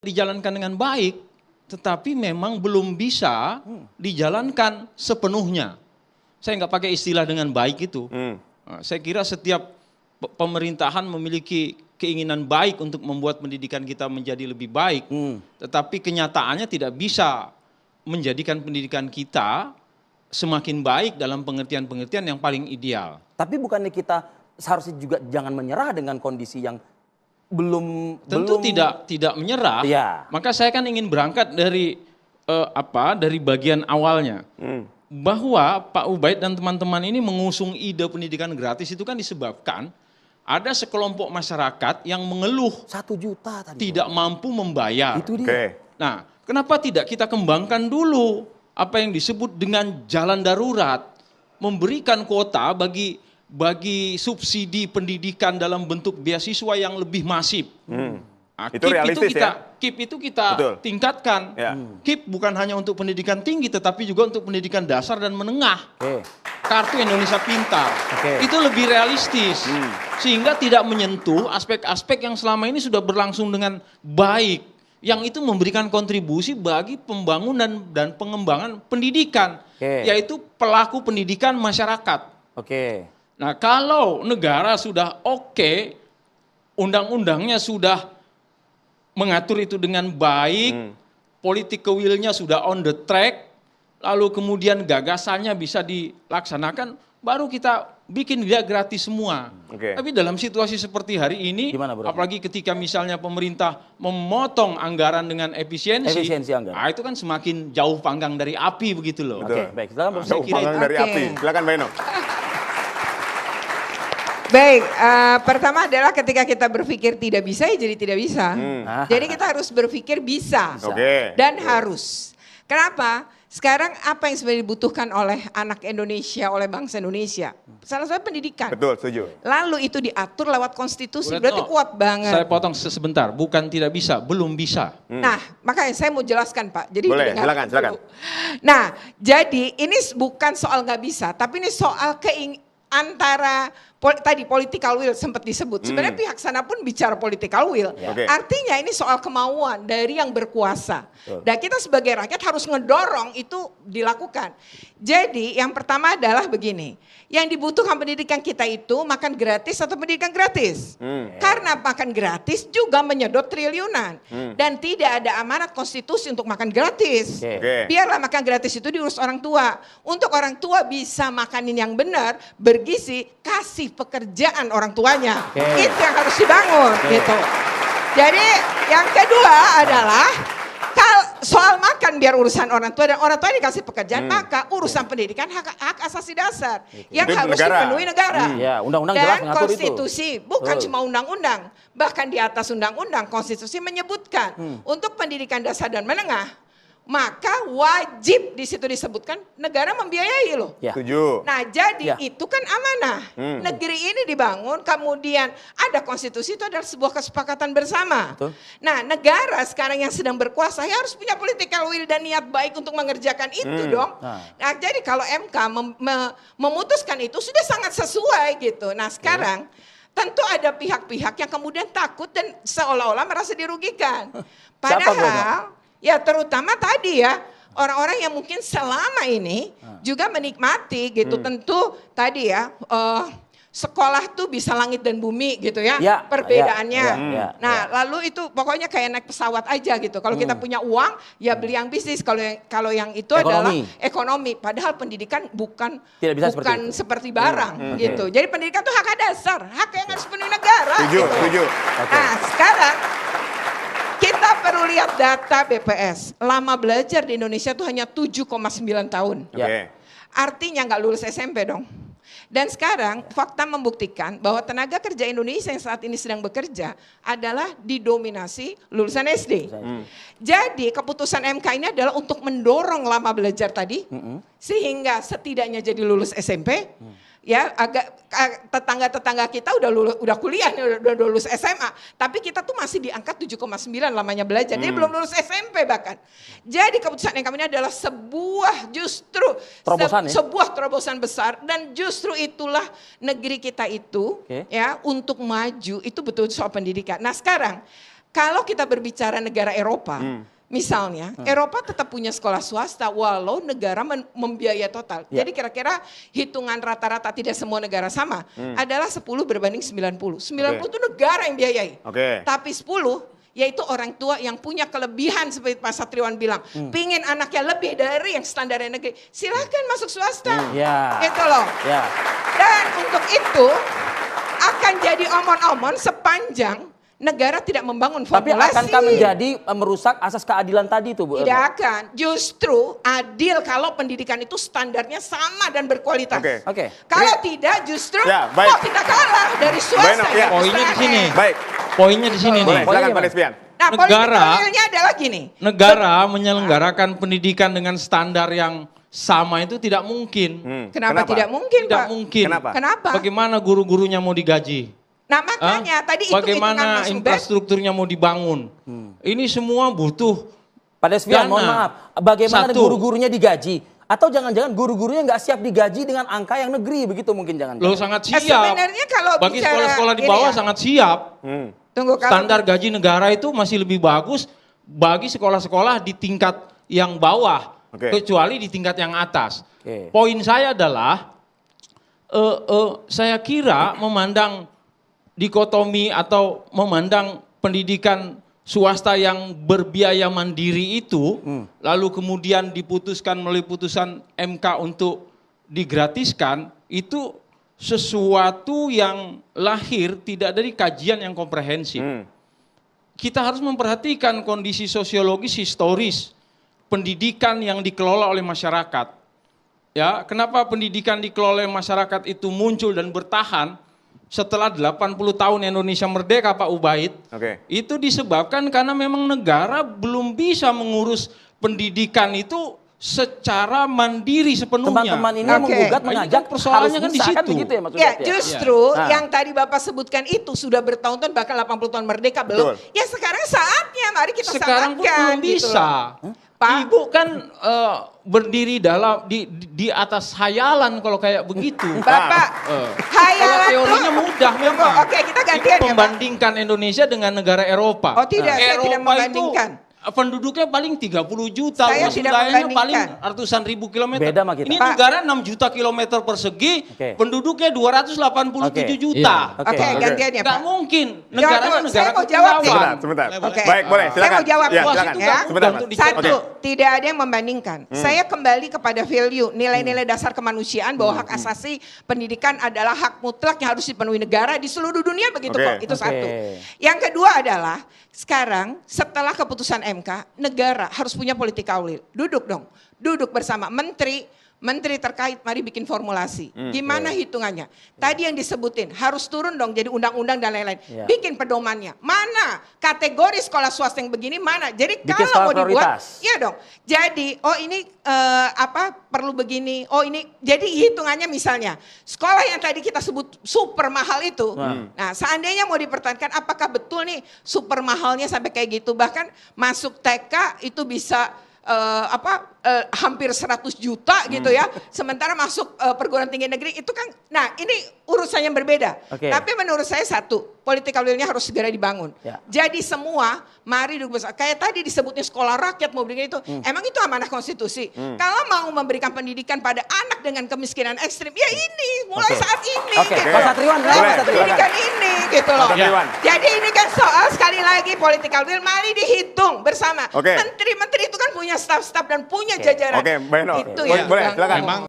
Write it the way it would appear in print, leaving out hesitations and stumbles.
dijalankan dengan baik, tetapi memang belum bisa dijalankan sepenuhnya. Saya nggak pakai istilah dengan baik itu. Saya kira setiap pemerintahan memiliki keinginan baik untuk membuat pendidikan kita menjadi lebih baik, tetapi kenyataannya tidak bisa menjadikan pendidikan kita semakin baik dalam pengertian-pengertian yang paling ideal. Tapi bukannya kita seharusnya juga jangan menyerah dengan kondisi yang Tentu tidak menyerah. Ya. Maka saya kan ingin berangkat dari dari bagian awalnya. Bahwa Pak Ubaid dan teman-teman ini mengusung ide pendidikan gratis itu kan disebabkan ada sekelompok masyarakat yang mengeluh 1 juta tadi. tidak mampu membayar. Itu dia. Nah, kenapa tidak kita kembangkan dulu apa yang disebut dengan jalan darurat, memberikan kuota bagi subsidi pendidikan dalam bentuk beasiswa yang lebih masif. Nah, itu realistis KIP itu kita Betul. tingkatkan. Ya. KIP bukan hanya untuk pendidikan tinggi, tetapi juga untuk pendidikan dasar dan menengah. Kartu Indonesia Pintar. Itu lebih realistis. Sehingga tidak menyentuh aspek-aspek yang selama ini sudah berlangsung dengan baik. Yang itu memberikan kontribusi bagi pembangunan dan pengembangan pendidikan. Yaitu pelaku pendidikan masyarakat. Nah, kalau negara sudah oke, undang-undangnya sudah mengatur itu dengan baik, political will-nya sudah on the track, lalu kemudian gagasannya bisa dilaksanakan, baru kita bikin dia gratis semua. Tapi dalam situasi seperti hari ini, apalagi ketika misalnya pemerintah memotong anggaran dengan efisiensi anggaran. Nah, itu kan semakin jauh panggang dari api begitu loh. Baik, silakan Prof. Jauh panggang dari api. Silakan Mbak Eno. Baik, pertama adalah ketika kita berpikir tidak bisa, ya jadi tidak bisa. Jadi kita harus berpikir bisa dan harus. Kenapa? Sekarang apa yang sebenarnya dibutuhkan oleh anak Indonesia, oleh bangsa Indonesia? Salah satu pendidikan. Betul, setuju. Lalu itu diatur lewat konstitusi, berarti kuat banget. Saya potong sebentar, bukan tidak bisa, belum bisa. Nah, makanya saya mau jelaskan Pak. Jadi boleh, silakan. Nah, jadi ini bukan soal nggak bisa, tapi ini soal antara tadi political will sempat disebut. Sebenarnya pihak sana pun bicara political will. Artinya ini soal kemauan dari yang berkuasa. Dan kita sebagai rakyat harus ngedorong itu dilakukan. Jadi yang pertama adalah begini. Yang dibutuhkan pendidikan kita itu makan gratis atau pendidikan gratis. Karena makan gratis juga menyedot triliunan. Dan tidak ada amanat konstitusi untuk makan gratis. Biarlah makan gratis itu diurus orang tua. Untuk orang tua bisa makanin yang benar, bergizi, kasih pekerjaan orang tuanya. Itu yang harus dibangun gitu. Jadi yang kedua adalah soal makan biar urusan orang tua dan orang tua dikasih pekerjaan, maka urusan pendidikan hak asasi dasar yang itu harus dipenuhi negara. Undang-undang jelas Dan mengatur konstitusi bukan cuma undang-undang, bahkan di atas undang-undang konstitusi menyebutkan untuk pendidikan dasar dan menengah maka wajib di situ disebutkan negara membiayai loh. Setuju. Nah jadi itu kan amanah. Negeri ini dibangun kemudian ada konstitusi itu adalah sebuah kesepakatan bersama. Nah negara sekarang yang sedang berkuasa ya harus punya political will dan niat baik untuk mengerjakan itu dong. Nah jadi kalau MK memutuskan itu sudah sangat sesuai gitu. Nah sekarang tentu ada pihak-pihak yang kemudian takut dan seolah-olah merasa dirugikan. Padahal ya terutama tadi ya orang-orang yang mungkin selama ini juga menikmati gitu. Tentu tadi ya sekolah tuh bisa langit dan bumi gitu ya, perbedaannya. Nah lalu itu pokoknya kayak naik pesawat aja gitu. Kalau kita punya uang ya beli yang bisnis. Kalau yang itu adalah ekonomi. Padahal pendidikan bukan seperti barang gitu. Jadi pendidikan itu hak dasar, hak yang harus dipenuhi negara. Setuju. Nah sekarang kita perlu lihat data BPS. Lama belajar di Indonesia itu hanya 7,9 tahun. Artinya nggak lulus SMP dong. Dan sekarang fakta membuktikan bahwa tenaga kerja Indonesia yang saat ini sedang bekerja adalah didominasi lulusan SD. Jadi keputusan MK ini adalah untuk mendorong lama belajar tadi. Sehingga setidaknya jadi lulus SMP. Ya agak tetangga-tetangga kita udah kuliah nih, udah lulus SMA, tapi kita tuh masih di angka 7,9 lamanya belajar. Dia belum lulus SMP bahkan. Jadi keputusan yang kami ini adalah sebuah terobosan besar dan justru itulah negeri kita itu ya untuk maju itu betul soal pendidikan. Nah sekarang kalau kita berbicara negara Eropa, misalnya, Eropa tetap punya sekolah swasta walau negara membiayai total. Jadi kira-kira hitungan rata-rata tidak semua negara sama, adalah 10 berbanding 90. 90 itu negara yang biayai. Tapi 10 yaitu orang tua yang punya kelebihan seperti Pak Satriwan bilang, pingin anaknya lebih dari yang standarnya negeri, silahkan masuk swasta. Gitu loh. Dan untuk itu akan jadi omon-omon sepanjang negara tidak membangun formulasi. Tapi akankah menjadi merusak asas keadilan tadi itu, Bu? Tidak akan. Justru adil kalau pendidikan itu standarnya sama dan berkualitas. Kalau tidak justru kok kita kalah dari swasta. Poinnya di sini. Baik. Poinnya di sini nih. Silakan Pak Lesbian. Nah, politiknya adalah gini. Negara menyelenggarakan pendidikan dengan standar yang sama itu tidak mungkin. Kenapa tidak mungkin, Pak? Tidak mungkin. Kenapa? Bagaimana guru-gurunya mau digaji? Nah makanya tadi itu bagaimana infrastrukturnya mau dibangun? Ini semua butuh Pak Lesbian, mohon maaf. Bagaimana guru-gurunya digaji? Atau jangan-jangan guru-gurunya nggak siap digaji dengan angka yang negeri begitu mungkin jangan-jangan? Loh sangat siap. Sebenarnya kalau bagi sekolah-sekolah di bawah sangat siap. Tunggu, standar gaji negara itu masih lebih bagus bagi sekolah-sekolah di tingkat yang bawah, kecuali di tingkat yang atas. Poin saya adalah, saya kira memandang dikotomi atau memandang pendidikan swasta yang berbiaya mandiri itu, lalu kemudian diputuskan melalui putusan MK untuk digratiskan, itu sesuatu yang lahir tidak dari kajian yang komprehensif. Kita harus memperhatikan kondisi sosiologis historis pendidikan yang dikelola oleh masyarakat. Ya, kenapa pendidikan dikelola oleh masyarakat itu muncul dan bertahan setelah 80 tahun Indonesia merdeka, Pak Ubaid? Itu disebabkan karena memang negara belum bisa mengurus pendidikan itu secara mandiri sepenuhnya. Teman-teman ini menggugat, mengajak, persoalannya kan di situ. Begitu ya, ya justru yang tadi Bapak sebutkan itu sudah bertahun-tahun bahkan 80 tahun merdeka belum. Ya sekarang saatnya, mari kita sekarang pun belum gitu bisa. Pak, Ibu kan berdiri di atas hayalan kalau kayak begitu. Bapak, hayalan teorinya mudah memang. Oke, kita gantian ya, membandingkan Indonesia dengan negara Eropa. Oh tidak, saya tidak membandingkan. Penduduknya paling 30 juta, saya tidak wilayahnya paling membandingkan. ratusan ribu kilometer. Beda sama kita. Ini negara 6 juta kilometer persegi, penduduknya 287 juta. Oke, gantian ya Pak. Nggak mungkin, negaranya negara saya mau jawab kepulauan. Sebentar. Baik, boleh, silakan. Saya mau jawab. Ya, silakan. Sebentar, Mas. Satu, tidak ada yang membandingkan. Saya kembali kepada value, nilai-nilai dasar kemanusiaan bahwa hak asasi pendidikan adalah hak mutlak yang harus dipenuhi negara di seluruh dunia begitu kok. Itu satu. Yang kedua adalah sekarang setelah keputusan MK, negara harus punya political will. Duduk dong, duduk bersama menteri terkait, mari bikin formulasi. Gimana hitungannya? Tadi yang disebutin, harus turun dong jadi undang-undang dan lain-lain. Bikin pedomannya. Mana kategori sekolah swasta yang begini, mana? Jadi bikin kalau mau dibuat, prioritas. iya dong. Jadi, oh ini perlu begini, oh ini, jadi hitungannya misalnya, sekolah yang tadi kita sebut super mahal itu, nah seandainya mau dipertahankan, apakah betul nih super mahalnya sampai kayak gitu? Bahkan masuk TK itu bisa hampir 100 juta gitu ya. Sementara masuk perguruan tinggi negeri itu kan, nah ini urusan yang berbeda. Tapi menurut saya satu, political will-nya harus segera dibangun. Jadi semua, mari duduk bersama. Kayak tadi disebutnya sekolah rakyat mau bikin itu, emang itu amanah konstitusi. Kalau mau memberikan pendidikan pada anak dengan kemiskinan ekstrim, ya ini mulai saat ini. Gitu. Pak Satriwan, pendidikan ini gitu loh. Jadi ini kan soal sekali lagi political will, mari dihitung bersama. Menteri-menteri itu kan punya staf-staf dan punya jajaran. Oke, Mbak Eno. Itu ya. Boleh, silakan.